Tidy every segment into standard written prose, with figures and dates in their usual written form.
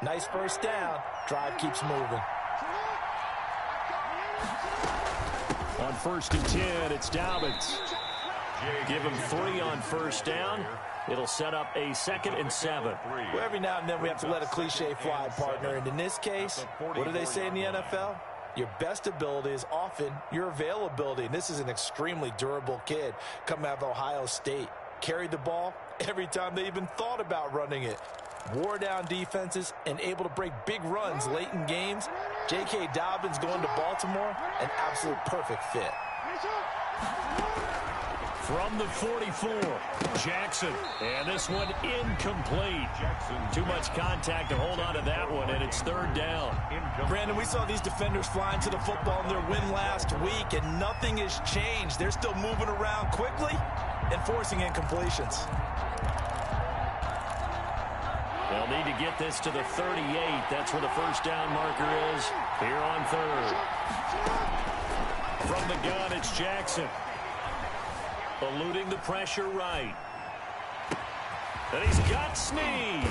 Nice first down. Drive keeps moving. On 1st and 10, it's Dobbins. Give him 3 on first down. It'll set up a 2nd and 7. Well, every now and then we have to let a cliche fly, partner. And in this case, what do they say in the NFL? Your best ability is often your availability. And this is an extremely durable kid coming out of Ohio State. Carried the ball every time they even thought about running it. Wore down defenses and able to break big runs late in games. J.K. Dobbins going to Baltimore, an absolute perfect fit. From the 44, Jackson. And this one incomplete. Too much contact to hold on to that one, and it's 3rd down. Brandon, we saw these defenders flying to the football in their win last week, and nothing has changed. They're still moving around quickly and forcing incompletions. They'll need to get this to the 38. That's where the first down marker is here on 3rd. From the gun, it's Jackson. Eluding the pressure right. And he's got Snead.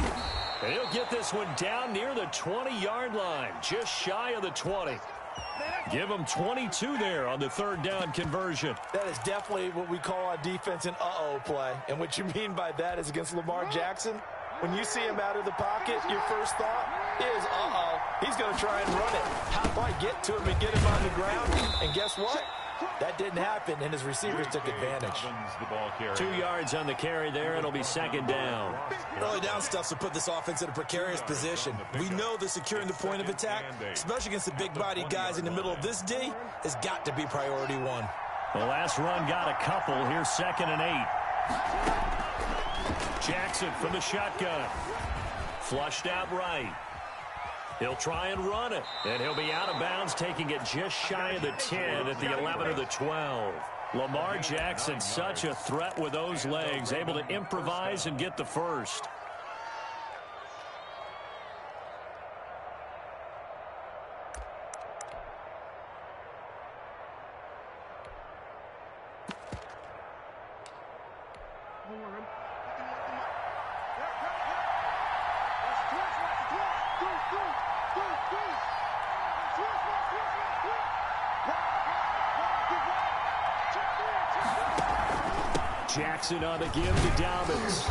And he'll get this one down near the 20-yard line, just shy of the 20. Give him 22 there on the 3rd down conversion. That is definitely what we call on defense an uh-oh play. And what you mean by that is against Lamar Jackson, when you see him out of the pocket, your first thought is, uh-oh, he's going to try and run it. How do I get to him and get him on the ground? And guess what? That didn't happen, and his receivers took advantage. 2 yards on the carry there. It'll be 2nd down. Early down stuff to put this offense in a precarious position. We know that securing the point of attack, especially against the big-bodied guys in the middle of this D, has got to be priority one. The last run got a couple. Here's 2nd and 8. Jackson from the shotgun. Flushed out right. He'll try and run it, and he'll be out of bounds, taking it just shy of the 10 at the 11 or the 12. Lamar Jackson, such a threat with those legs, able to improvise and get the first. Jackson on the give to Dobbins.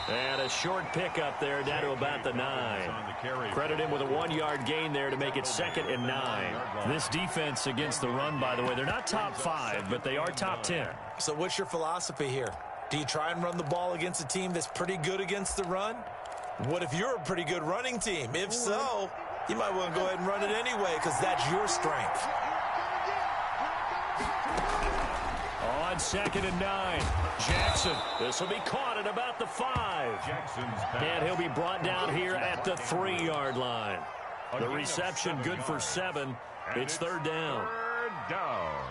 And a short pickup there down to about the 9. Credit him with a 1-yard gain there to make it 2nd and 9. This defense against the run, by the way, they're not top 5, but they are top 10. So what's your philosophy here? Do you try and run the ball against a team that's pretty good against the run? What if you're a pretty good running team? If so, you might want to go ahead and run it anyway because that's your strength. On 2nd and 9, Jackson. This will be caught at about the 5. And he'll be brought down here at the 3-yard line. The reception good for 7. It's 3rd down. Third down.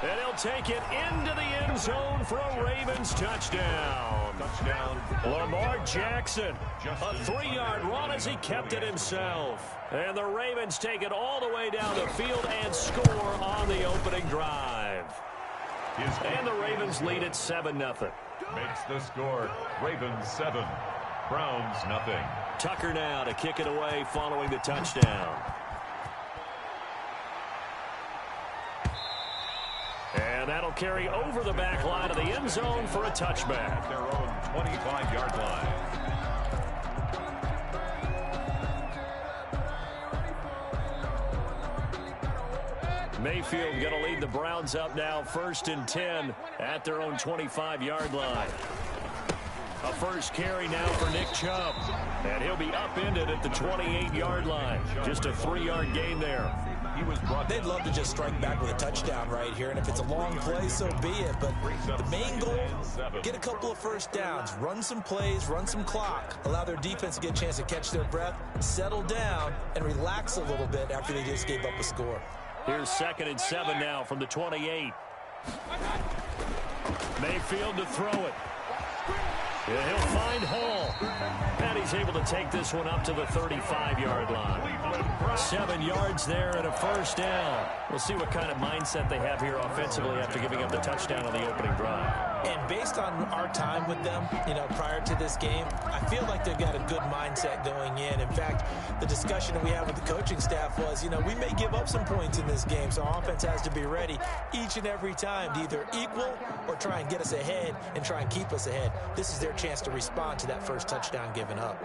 And he'll take it into the end zone for a Ravens touchdown. Lamar Jackson, a 3-yard run as he kept it himself. And the Ravens take it all the way down the field and score on the opening drive. And the Ravens lead it 7-0. Makes the score Ravens 7, Browns nothing. Tucker now to kick it away following the touchdown. And that'll carry over the back line of the end zone for a touchback. At their own 25-yard line. Mayfield going to lead the Browns up now, 1st and 10 at their own 25-yard line. A first carry now for Nick Chubb. And he'll be upended at the 28-yard line. Just a 3-yard gain there. They'd love to just strike back with a touchdown right here, and if it's a long play, so be it. But the main goal, get a couple of first downs, run some plays, run some clock, allow their defense to get a chance to catch their breath, settle down, and relax a little bit after they just gave up a score. Here's 2nd and 7 now from the 28. Mayfield to throw it. Yeah, he'll find Hall. And he's able to take this one up to the 35-yard line. 7 yards there and a first down. We'll see what kind of mindset they have here offensively after giving up the touchdown on the opening drive. And based on our time with them, prior to this game, I feel like they've got a good mindset going in. In fact, the discussion that we had with the coaching staff was, we may give up some points in this game, so our offense has to be ready each and every time to either equal or try and get us ahead and try and keep us ahead. This is their chance to respond to that first touchdown given up.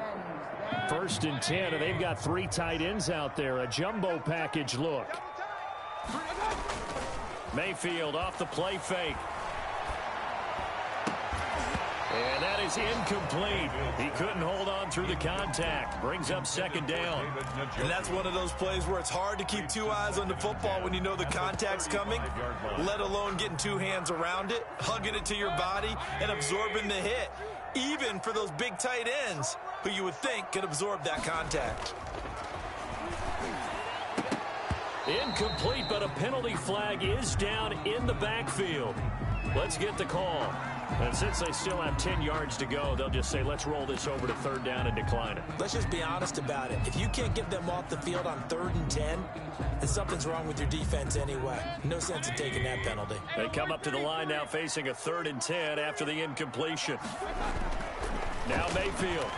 1st and 10, and they've got 3 tight ends out there. A jumbo package look. Mayfield off the play fake. And that is incomplete. He couldn't hold on through the contact. Brings up 2nd down. And that's one of those plays where it's hard to keep 2 eyes on the football when you know the contact's coming, let alone getting 2 hands around it, hugging it to your body, and absorbing the hit. Even for those big tight ends who you would think could absorb that contact. Incomplete, but a penalty flag is down in the backfield. Let's get the call. And since they still have 10 yards to go, they'll just say, let's roll this over to 3rd down and decline it. Let's just be honest about it. If you can't get them off the field on 3rd and 10, then something's wrong with your defense anyway. No sense in taking that penalty. They come up to the line now facing a 3rd and 10 after the incompletion. Now Mayfield.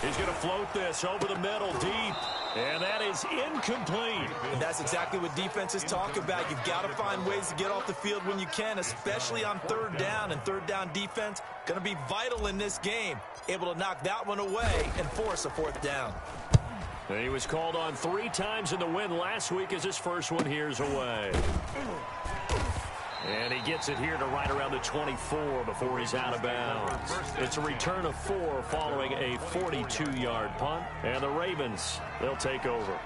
He's going to float this over the middle deep. And that is incomplete. And that's exactly what defenses talk about. You've got to find ways to get off the field when you can, especially on 3rd down. And 3rd down defense going to be vital in this game. Able to knock that one away and force a 4th down. And he was called on 3 times in the win last week as his first one here's away. And he gets it here to right around the 24 before he's out of bounds. It's a return of 4 following a 42-yard punt. And the Ravens, they'll take over.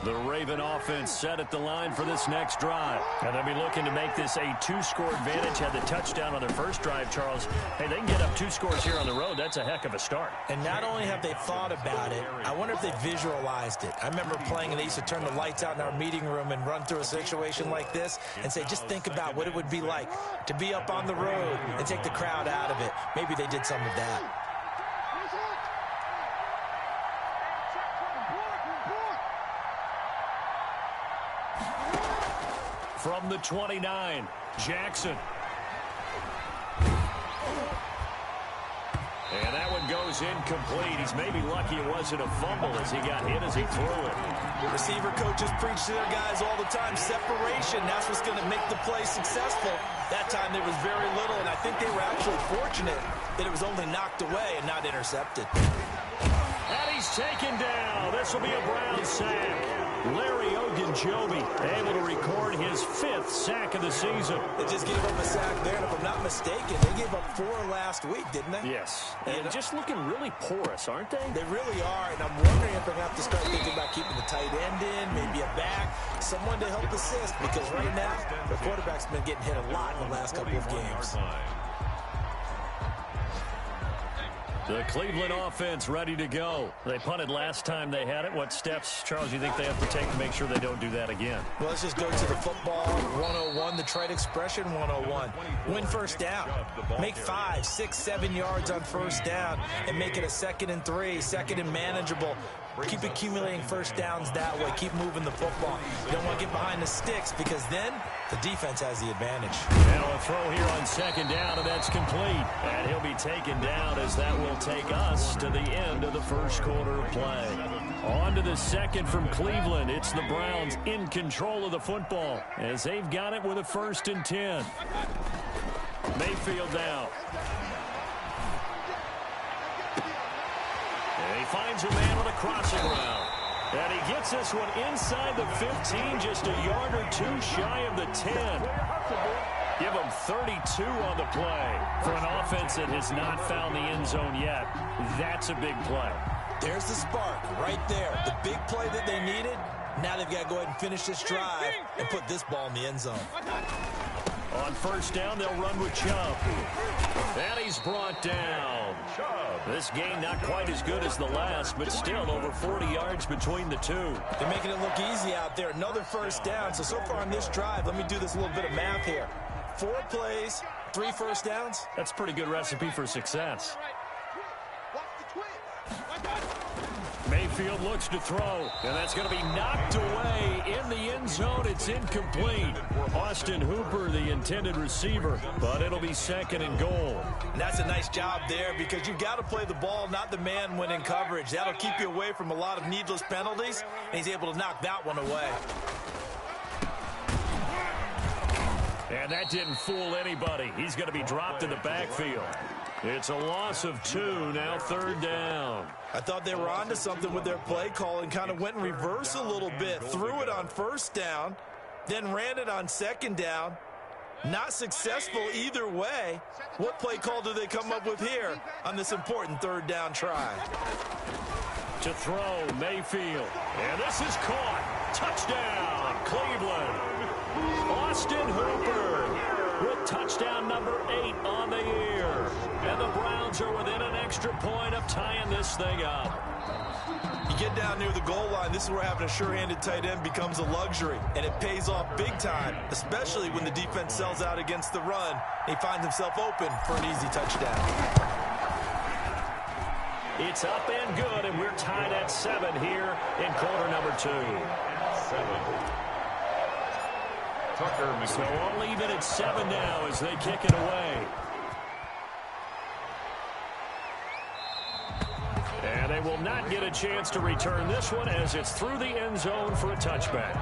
The Raven offense set at the line for this next drive. And they'll be looking to make this a 2-score advantage. Had the touchdown on their first drive, Charles. Hey, they can get up 2 scores here on the road. That's a heck of a start. And not only have they thought about it, I wonder if they visualized it. I remember playing and they used to turn the lights out in our meeting room and run through a situation like this and say, just think about what it would be like to be up on the road and take the crowd out of it. Maybe they did some of that. From the 29, Jackson. And that one goes incomplete. He's maybe lucky it wasn't a fumble as he got hit as he threw it. Receiver coaches preach to their guys all the time. Separation, that's what's going to make the play successful. That time there was very little, and I think they were actually fortunate that it was only knocked away and not intercepted. And he's taken down. This will be a Brown sack. Larry Ogunjobi able to record his 5th sack of the season. They just gave up a sack there, and if I'm not mistaken, they gave up 4 last week, didn't they? Yes. And just looking really porous, aren't they? They really are, and I'm wondering if they're going to have to start thinking about keeping the tight end in, maybe a back, someone to help assist, because right now, the quarterback's been getting hit a lot in the last couple of games. The Cleveland offense ready to go. They punted last time they had it. What steps, Charles, do you think they have to take to make sure they don't do that again? Well, let's just go to the football 101, the trite expression 101. Win 1st down. Make 5, 6, 7 yards on 1st down and make it a 2nd and 3, 2nd and manageable. Keep accumulating 1st downs that way. Keep moving the football. You don't want to get behind the sticks because then the defense has the advantage. Now a throw here on 2nd down, and that's complete. And he'll be taken down as that will take us to the end of the first quarter of play. On to the 2nd from Cleveland. It's the Browns in control of the football as they've got it with a 1st and 10. Mayfield now. And he finds a man on a crossing route. And he gets this one inside the 15, just a yard or 2 shy of the 10. Give him 32 on the play. For an offense that has not found the end zone yet, that's a big play. There's the spark right there. The big play that they needed. Now they've got to go ahead and finish this drive and put this ball in the end zone. On 1st down, they'll run with Chubb. And he's brought down. This game not quite as good as the last, but still over 40 yards between the two. They're making it look easy out there. Another 1st down. So far on this drive, let me do this little bit of math here. 4 plays, 3 first downs. That's a pretty good recipe for success. Mayfield looks to throw, and that's going to be knocked away in the end zone. It's incomplete. Austin Hooper, the intended receiver, but it'll be 2nd and goal. And that's a nice job there because you've got to play the ball, not the man when in coverage. That'll keep you away from a lot of needless penalties, and he's able to knock that one away. And that didn't fool anybody. He's going to be dropped in the backfield. It's a loss of 2, now 3rd down. I thought they were onto something with their play call and kind of went in reverse a little bit. Threw it on 1st down, then ran it on 2nd down. Not successful either way. What play call do they come up with here on this important 3rd down try? To throw, Mayfield. And this is caught. Touchdown, Cleveland. Austin Hooper with touchdown number 8 on the year. And the Browns are within an extra point of tying this thing up. You get down near the goal line, this is where having a sure-handed tight end becomes a luxury, and it pays off big time, especially when the defense sells out against the run. He finds himself open for an easy touchdown. It's up and good, and we're tied at 7 here in quarter number 2. 7. Tucker So all even at 7 now as they kick it away. And they will not get a chance to return this one as it's through the end zone for a touchback.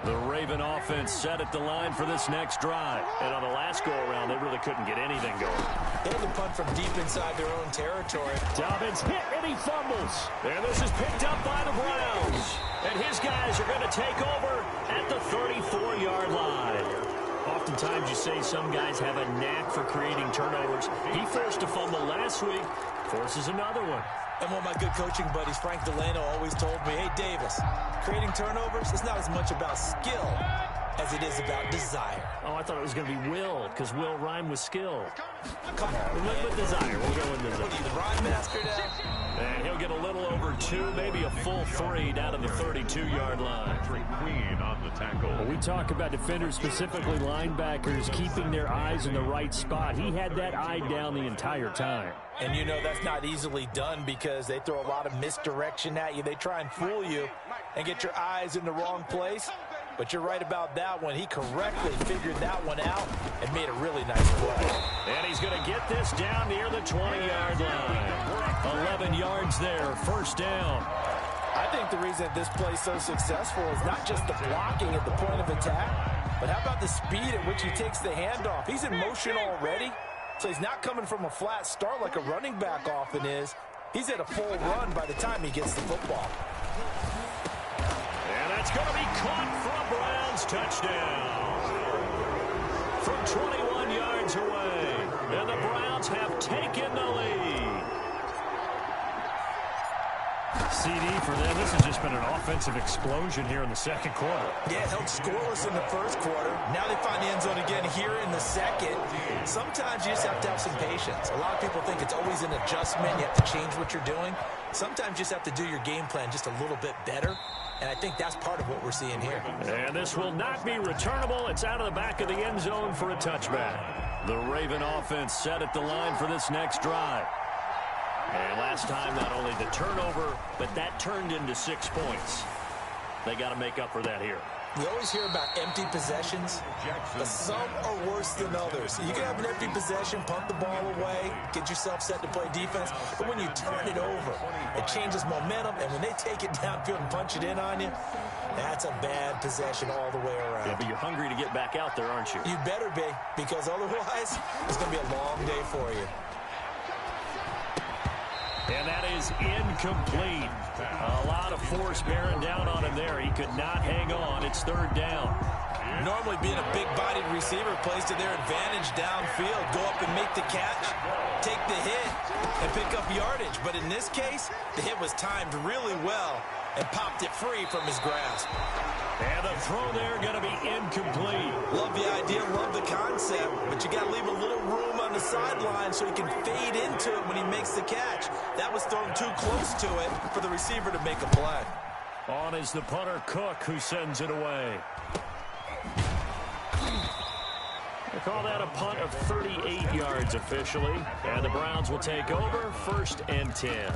The Raven offense set at the line for this next drive. And on the last go-around, they really couldn't get anything going. They had to punt from deep inside their own territory. Dobbins hit and he fumbles. And this is picked up by the Browns. And his guys are going to take over at the 34-yard line. Oftentimes you say some guys have a knack for creating turnovers. He forced a fumble last week, forces another one. And one of my good coaching buddies, Frank Delano, always told me, hey, Davis, creating turnovers is not as much about skill as it is about desire. Oh, I thought it was going to be will, because will rhyme with skill. Come on, We'll live with desire. We'll go with desire. What are you, the rhyme master now? And he'll get a little over 2, maybe a full 3 down to the 32-yard line. Queen on the tackle. When we talk about defenders, specifically linebackers, keeping their eyes in the right spot, he had that eye down the entire time. And you know that's not easily done because they throw a lot of misdirection at you. They try and fool you and get your eyes in the wrong place. But you're right about that one. He correctly figured that one out and made a really nice play. And he's going to get this down near the 20-yard line. 11 yards there, 1st down. I think the reason this play is so successful is not just the blocking at the point of attack, but how about the speed at which he takes the handoff? He's in motion already, so he's not coming from a flat start like a running back often is. He's at a full run by the time he gets the football. And that's going to be caught for a Browns touchdown. From 21 yards away. And the Browns have taken the lead. CD for them. This has just been an offensive explosion here in the 2nd quarter. Yeah, held scoreless in the 1st quarter. Now they find the end zone again here in the 2nd. Sometimes you just have to have some patience. A lot of people think it's always an adjustment. You have to change what you're doing. Sometimes you just have to do your game plan just a little bit better. And I think that's part of what we're seeing here. And this will not be returnable. It's out of the back of the end zone for a touchback. The Raven offense set at the line for this next drive. And last time, not only the turnover, but that turned into 6 points. They got to make up for that here. We always hear about empty possessions, but some are worse than others. You can have an empty possession, punt the ball away, get yourself set to play defense, but when you turn it over, it changes momentum, and when they take it downfield and punch it in on you, that's a bad possession all the way around. Yeah, but you're hungry to get back out there, aren't you? You better be, because otherwise, it's going to be a long day for you. And that is incomplete. A lot of force bearing down on him there. He could not hang on. It's 3rd down. Normally being a big-bodied receiver plays to their advantage downfield. Go up and make the catch, take the hit, and pick up yardage. But in this case, the hit was timed really well, and popped it free from his grasp. And the throw there going to be incomplete. Love the idea, love the concept, but you got to leave a little room on the sideline so he can fade into it when he makes the catch. That was thrown too close to it for the receiver to make a play. On is the punter, Cook, who sends it away. They call that a punt of 38 yards officially. And the Browns will take over 1st and 10.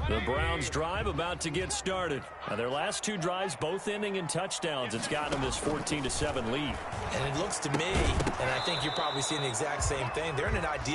The Browns drive about to get started. Now their last 2 drives both ending in touchdowns. It's gotten them this 14-7 lead. And it looks to me, and I think you're probably seeing the exact same thing, they're in an ideal